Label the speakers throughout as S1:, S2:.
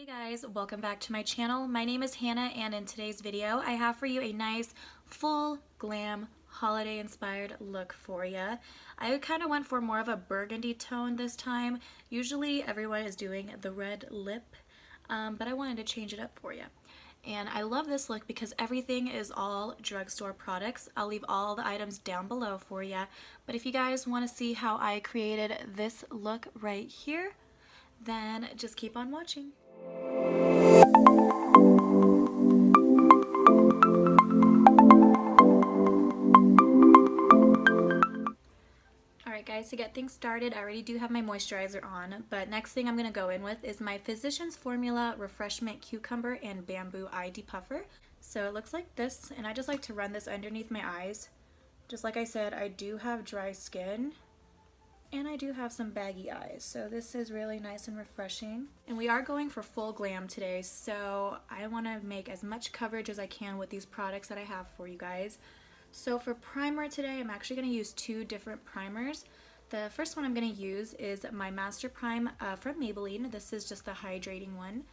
S1: Hey guys, welcome back to my channel. My name is Hannah, and in today's video I have for you a nice full glam holiday inspired look for you. I kind of went for more of a burgundy tone this time. Usually everyone is doing the red lip, but I wanted to change it up for you. And I love this look because everything is all drugstore products. I'll leave all the items down below for you. But if you guys want to see how I created this look right here, then just keep on watching. Alright guys, to get things started, I already do have my moisturizer on, but next thing I'm going to go in with is my Physicians Formula Refreshment Cucumber and Bamboo Eye Depuffer. So it looks like this, and I just like to run this underneath my eyes. Just like I said, I do have dry skin, and I do have some baggy eyes, so this is really nice and refreshing. And we are going for full glam today, so I want to make as much coverage as I can with these products that I have for you guys. So for primer today, I'm actually going to use two different primers. The first one I'm going to use is my Master Prime from Maybelline. This is just the hydrating one.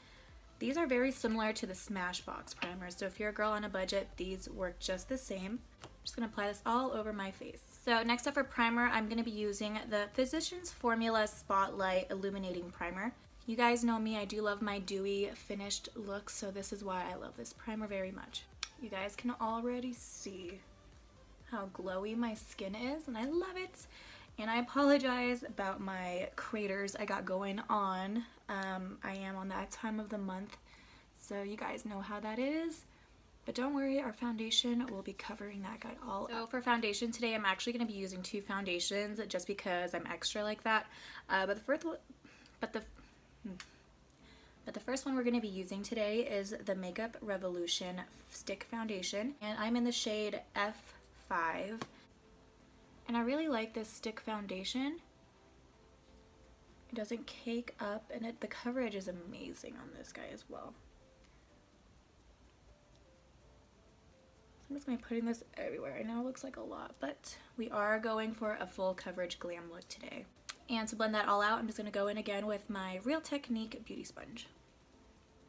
S1: These are very similar to the Smashbox primers, so if you're a girl on a budget, these work just the same. I'm just going to apply this all over my face. So next up for primer, I'm going to be using the Physicians Formula Spotlight Illuminating Primer. You guys know me, I do love my dewy finished look, so this is why I love this primer very much. You guys can already see how glowy my skin is, and I love it. And I apologize about my craters I got going on. I am on that time of the month, so you guys know how that is. But don't worry, our foundation will be covering that guy all up. So for foundation today, I'm actually going to be using two foundations just because I'm extra like that. But the first one we're going to be using today is the Makeup Revolution Stick Foundation, and I'm in the shade F5. And I really like this stick foundation. It doesn't cake up, and the coverage is amazing on this guy as well. I'm just going to be putting this everywhere. I know it looks like a lot, but we are going for a full coverage glam look today. And to blend that all out, I'm just going to go in again with my Real Technique Beauty Sponge.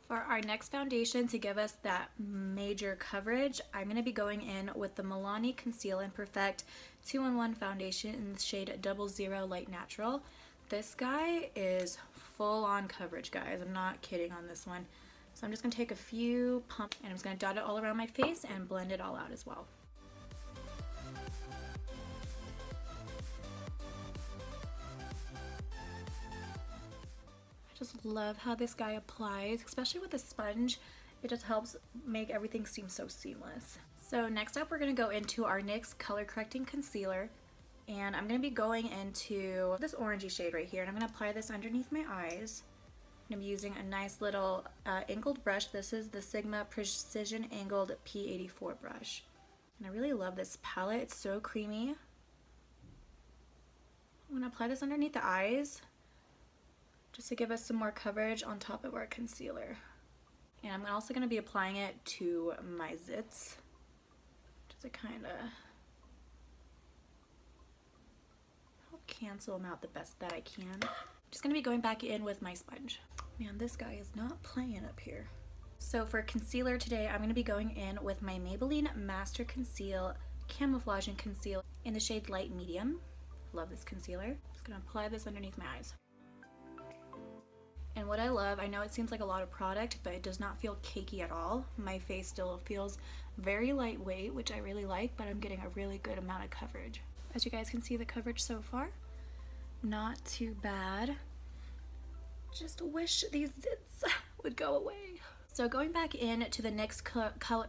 S1: For our next foundation, to give us that major coverage, I'm going to be going in with the Milani Conceal and Perfect 2-in-1 foundation in the shade 00 Light Natural. This guy is full on coverage, guys. I'm not kidding on this one. So I'm just going to take a few pumps, and I'm just going to dot it all around my face and blend it all out as well. I just love how this guy applies, especially with the sponge. It just helps make everything seem so seamless. So next up, we're going to go into our NYX Color Correcting Concealer. And I'm going to be going into this orangey shade right here, and I'm going to apply this underneath my eyes. I'm using a nice little angled brush. This is the Sigma Precision Angled P84 brush. And I really love this palette. It's so creamy. I'm going to apply this underneath the eyes just to give us some more coverage on top of our concealer. And I'm also going to be applying it to my zits just to kind of help cancel them out the best that I can. Just going to be going back in with my sponge. Man, this guy is not playing up here. So for concealer today, I'm going to be going in with my Maybelline Master Conceal Camouflage and Conceal in the shade Light Medium. Love this concealer. Just going to apply this underneath my eyes. And what I love, I know it seems like a lot of product, but it does not feel cakey at all. My face still feels very lightweight, which I really like, but I'm getting a really good amount of coverage. As you guys can see, the coverage so far, not too bad. Just wish these zits would go away. So going back into the NYX color.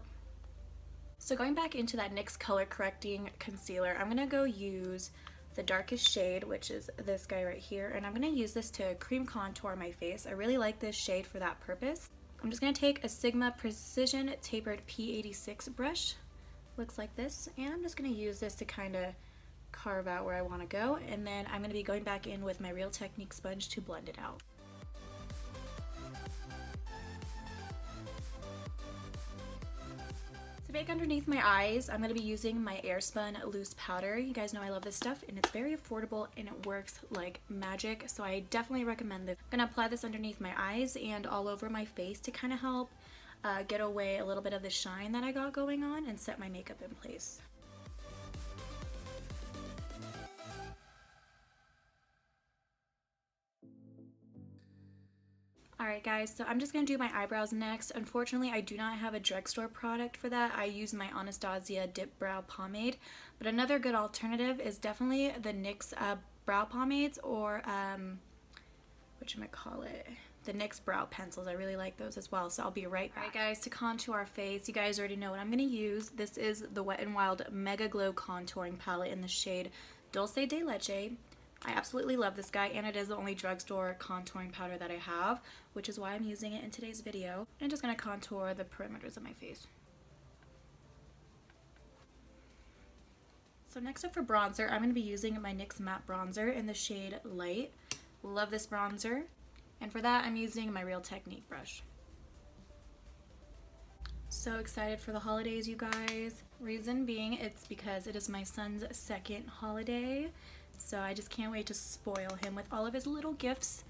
S1: So going back into that NYX Color Correcting Concealer, I'm gonna go use the darkest shade, which is this guy right here, and I'm gonna use this to cream contour my face. I really like this shade for that purpose. I'm just gonna take a Sigma Precision Tapered P86 brush, looks like this, and I'm just gonna use this to kind of carve out where I want to go, and then I'm going to be going back in with my Real Technique sponge to blend it out. To make underneath my eyes, I'm going to be using my Airspun loose powder. You guys know I love this stuff and it's very affordable and it works like magic, so I definitely recommend this. I'm going to apply this underneath my eyes and all over my face to kind of help get away a little bit of the shine that I got going on and set my makeup in place. Alright guys, so I'm just going to do my eyebrows next. Unfortunately, I do not have a drugstore product for that. I use my Anastasia Dip Brow Pomade, but another good alternative is definitely the NYX brow pomades or the NYX brow pencils. I really like those as well, so I'll be right back. Alright guys, to contour our face, you guys already know what I'm going to use. This is the Wet n Wild MegaGlow contouring palette in the shade Dulce de Leche. I absolutely love this guy, and it is the only drugstore contouring powder that I have, which is why I'm using it in today's video. I'm just going to contour the perimeters of my face. So next up for bronzer, I'm going to be using my NYX Matte Bronzer in the shade Light. Love this bronzer. And for that, I'm using my Real Technique brush. So excited for the holidays, you guys. Reason being, it's because it is my son's second holiday. So I just can't wait to spoil him with all of his little gifts.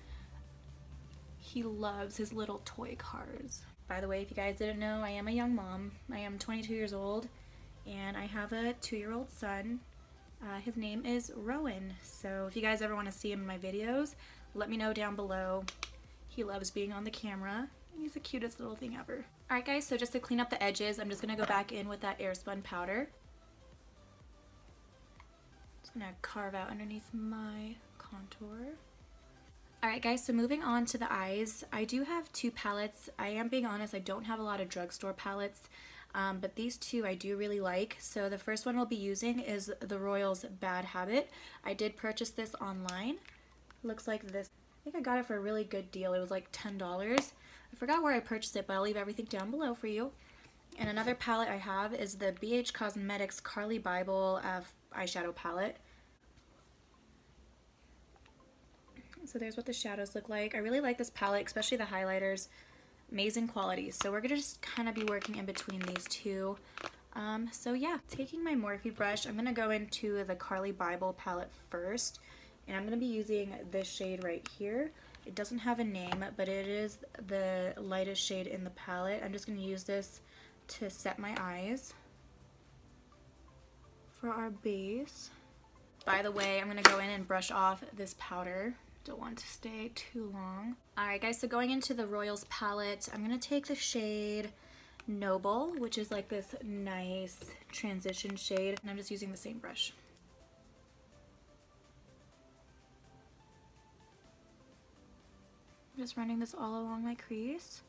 S1: He loves his little toy cars. By the way, if you guys didn't know, I am a young mom. I am 22 years old and I have a 2-year-old son. His name is Rowan. So if you guys ever want to see him in my videos, let me know down below. He loves being on the camera. He's the cutest little thing ever. Alright guys, so just to clean up the edges, I'm just going to go back in with that Airspun powder. I'm gonna carve out underneath my contour. Alright guys, so moving on to the eyes, I do have two palettes. I am being honest, I don't have a lot of drugstore palettes, but these two I do really like. So the first one we'll be using is the Royals Bad Habit. I did purchase this online. Looks like this. I think I got it for a really good deal. It was like $10. I forgot where I purchased it, but I'll leave everything down below for you. And another palette I have is the BH Cosmetics Carli Bybel eyeshadow palette. So there's what the shadows look like. I really like this palette, especially the highlighters. Amazing quality. So we're gonna just kind of be working in between these two. So yeah, taking my Morphe brush, I'm gonna go into the Carli Bybel palette first, and I'm gonna be using this shade right here. It doesn't have a name, but it is the lightest shade in the palette. I'm just gonna use this to set my eyes for our base. By the way, I'm gonna go in and brush off this powder. Don't want to stay too long. Alright guys, so going into the Royals palette, I'm gonna take the shade Noble, which is like this nice transition shade, and I'm just using the same brush. I'm just running this all along my crease.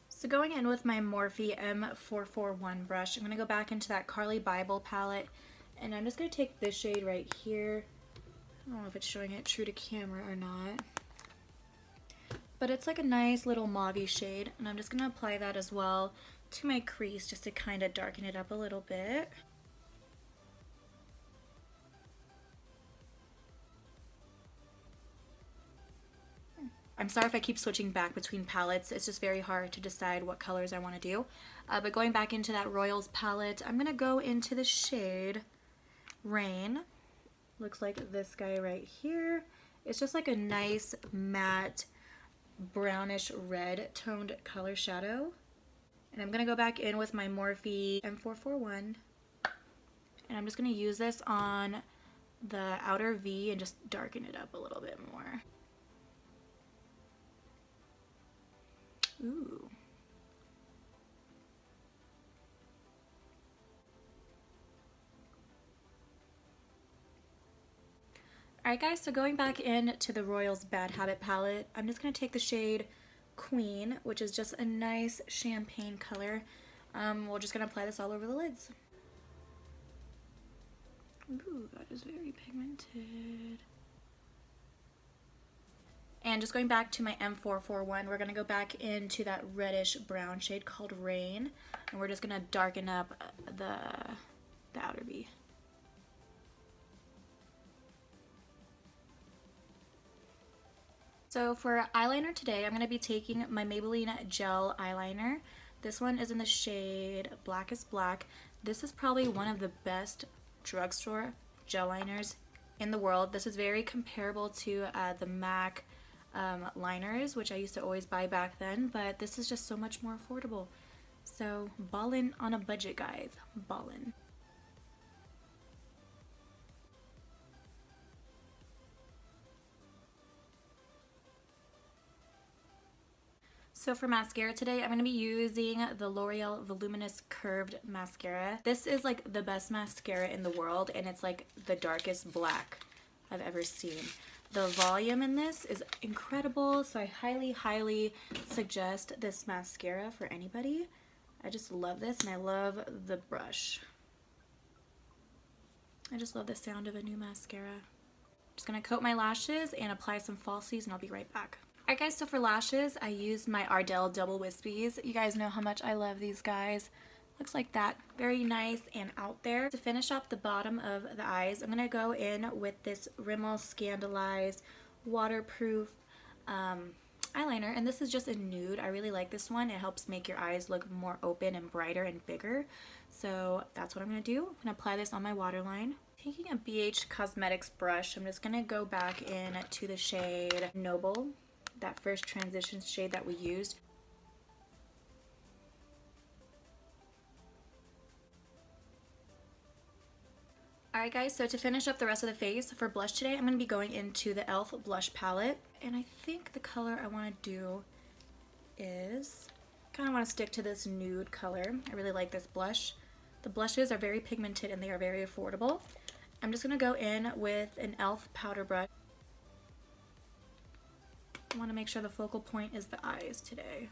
S1: So going in with my Morphe M441 brush, I'm going to go back into that Carli Bybel palette, and I'm just going to take this shade right here. I don't know if it's showing it true to camera or not, but it's like a nice little mauve-y shade, and I'm just going to apply that as well to my crease just to kind of darken it up a little bit. I'm sorry if I keep switching back between palettes. It's just very hard to decide what colors I want to do. But going back into that Royals palette, I'm going to go into the shade Rain. Looks like this guy right here. It's just like a nice matte brownish red toned color shadow. And I'm going to go back in with my Morphe M441. And I'm just going to use this on the outer V and just darken it up a little bit more. Ooh. Alright guys, so going back into the Royals Bad Habit palette, I'm just going to take the shade Queen, which is just a nice champagne color. We're just going to apply this all over the lids. Ooh, that is very pigmented. And just going back to my M441, we're going to go back into that reddish brown shade called Rain. And we're just going to darken up the outer V. So for eyeliner today, I'm going to be taking my Maybelline Gel Eyeliner. This one is in the shade Blackest Black. This is probably one of the best drugstore gel liners in the world. This is very comparable to the MAC liners, which I used to always buy back then, but this is just so much more affordable. So ballin' on a budget, guys. Ballin'. So for mascara today, I'm going to be using the L'Oreal Voluminous Curved Mascara. This is like the best mascara in the world, and it's like the darkest black I've ever seen. The volume in this is incredible, so I highly suggest this mascara for anybody. I just love this, and I love the brush. I just love the sound of a new mascara. Just going to coat my lashes and apply some falsies, and I'll be right back. Alright guys, so for lashes, I used my Ardell Double Wispies. You guys know how much I love these guys. Looks like that. Very nice and out there. To finish off the bottom of the eyes, I'm going to go in with this Rimmel Scandaleyes waterproof eyeliner. And this is just a nude. I really like this one. It helps make your eyes look more open and brighter and bigger. So that's what I'm going to do. I'm going to apply this on my waterline. Taking a BH Cosmetics brush, I'm just going to go back in to the shade Noble. That first transition shade that we used. Alright guys, so to finish up the rest of the face, for blush today, I'm going to be going into the e.l.f. blush palette. And I think the color I want to do is, kind of want to stick to this nude color. I really like this blush. The blushes are very pigmented and they are very affordable. I'm just going to go in with an e.l.f. powder brush. I want to make sure the focal point is the eyes today.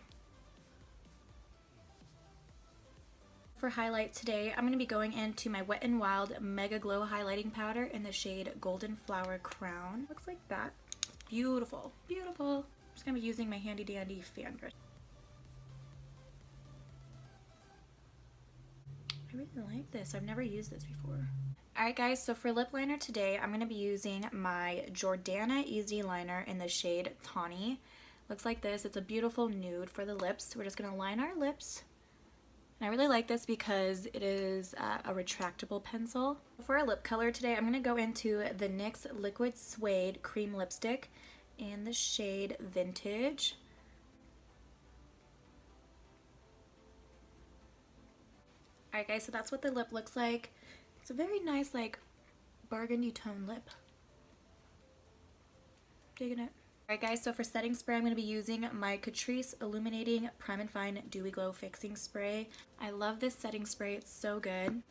S1: For highlight today, I'm going to be going into my Wet n Wild MegaGlow highlighting powder in the shade Golden Flower Crown. Looks like that. Beautiful. Beautiful. I'm just going to be using my handy dandy fan brush. I really like this. I've never used this before. Alright guys, so for lip liner today, I'm going to be using my Jordana Easy Liner in the shade Tawny. Looks like this. It's a beautiful nude for the lips. We're just going to line our lips. And I really like this because it is a retractable pencil. For our lip color today, I'm going to go into the NYX Liquid Suede Cream Lipstick in the shade Vintage. Alright guys, so that's what the lip looks like. It's a very nice, like, burgundy tone lip. Digging it. Alright guys, so for setting spray, I'm going to be using my Catrice Illuminating Prime and Fine Dewy Glow Fixing Spray. I love this setting spray. It's so good.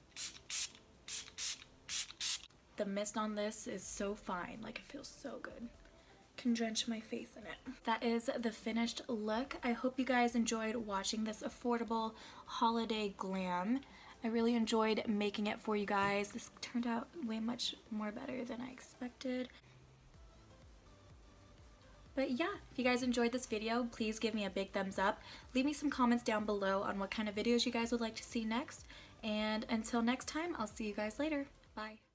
S1: The mist on this is so fine. Like, it feels so good. Can drench my face in it. That is the finished look. I hope you guys enjoyed watching this affordable holiday glam. I really enjoyed making it for you guys. This turned out way much more better than I expected. But yeah, if you guys enjoyed this video, please give me a big thumbs up. Leave me some comments down below on what kind of videos you guys would like to see next. And until next time, I'll see you guys later. Bye.